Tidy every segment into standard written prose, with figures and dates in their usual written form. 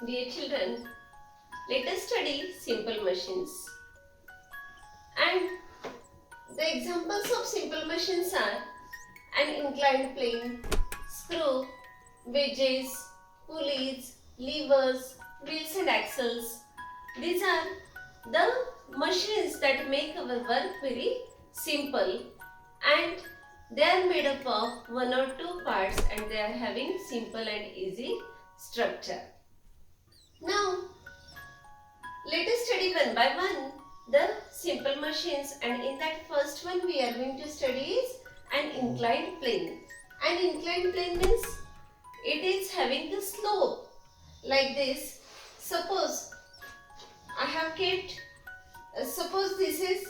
Dear children, let us study simple machines. And the examples of simple machines are an inclined plane, screw, wedges, pulleys, levers, wheels and axles. These are the machines that make our work very simple, and they are made up of one or two parts and they are having simple and easy structure. Now, let us study one by one the simple machines, and in that first one we are going to study is an inclined plane. An inclined plane means it is having the slope like this. Suppose I have kept, suppose this is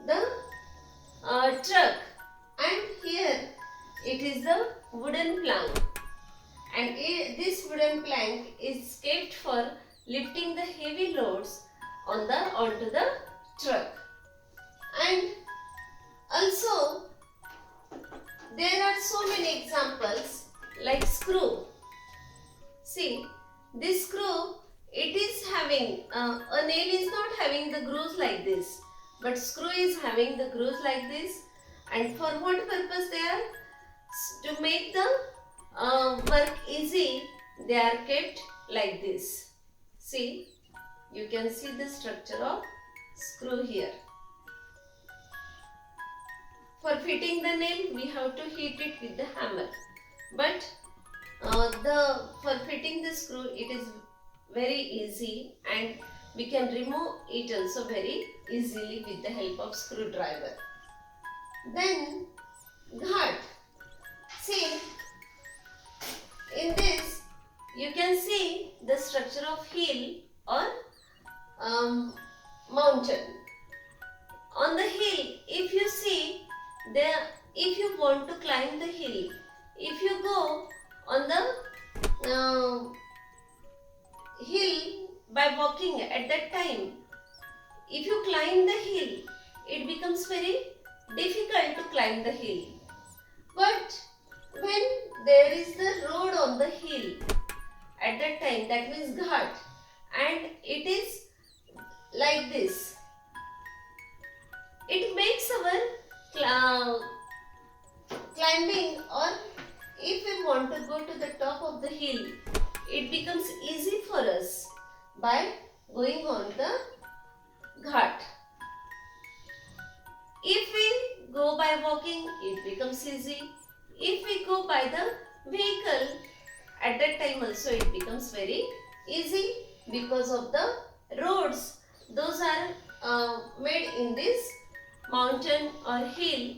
the truck, and here it is the wooden plank, and this wooden plank is kept for lifting the heavy loads onto the truck. And also there are so many examples like screw. See, this screw, it is having a nail is not having the grooves like this, but screw is having the grooves like this. And for what purpose they are? To make the work easy, they are kept like this. See, you can see the structure of screw here. For fitting the nail, we have to hit it with the hammer. But for fitting the screw, it is very easy, and we can remove it also very easily with the help of screwdriver. Then ghat. See, in this you can see the structure of hill or mountain. On the hill, if you see there, if you want to climb the hill, if you go on the hill by walking at that time, if you climb the hill, it becomes very difficult to climb the hill. But when there is the road on the hill, at that time, that means ghat, and it is like this, it makes our climbing, or if we want to go to the top of the hill, it becomes easy for us by going on the ghat. If we go by walking, it becomes easy. If we go by the vehicle, at that time also it becomes very easy because of the roads. Those are made in this mountain or hill,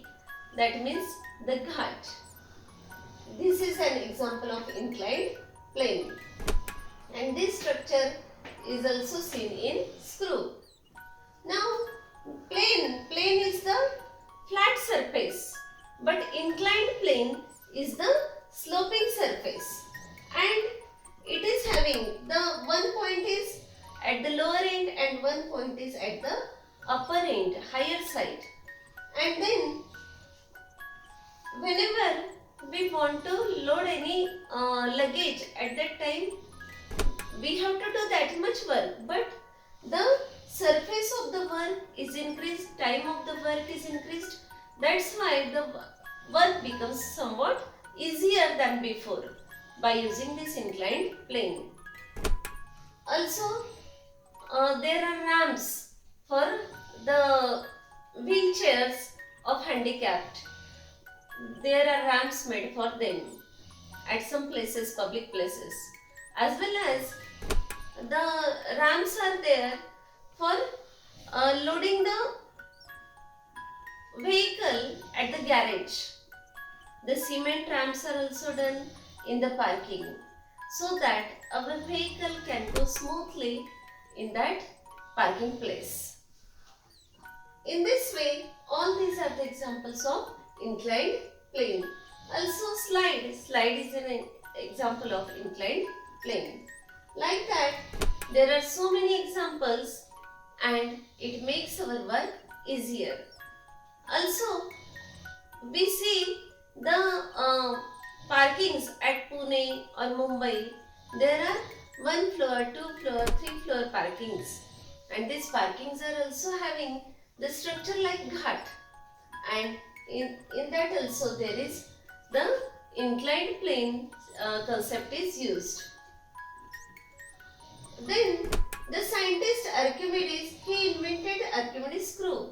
that means the ghat. This is an example of inclined plane, and this structure is also seen in screw. Now, plane is the flat surface, but inclined plane is the sloping surface, and it is having the one point is at the lower end and one point is at the upper end, higher side. And then whenever we want to load any luggage, at that time we have to do that much work, but the surface of the work is increased, time of the work is increased. That's why the work becomes somewhat easier than before by using this inclined plane. Also, there are ramps for the wheelchairs of handicapped. There are ramps made for them at some places, public places, as well as the ramps are there for loading the vehicle at the garage. The cement ramps are also done in the parking, so that our vehicle can go smoothly in that parking place. In this way, all these are the examples of inclined plane. Also slide is an example of inclined plane. Like that, there are so many examples, and it makes our work easier. Also, we see the parkings at Pune or Mumbai, there are 1 floor, 2 floor, 3 floor parkings, and these parkings are also having the structure like ghat, and in that also there is the inclined plane concept is used. Then the scientist Archimedes, he invented Archimedes screw.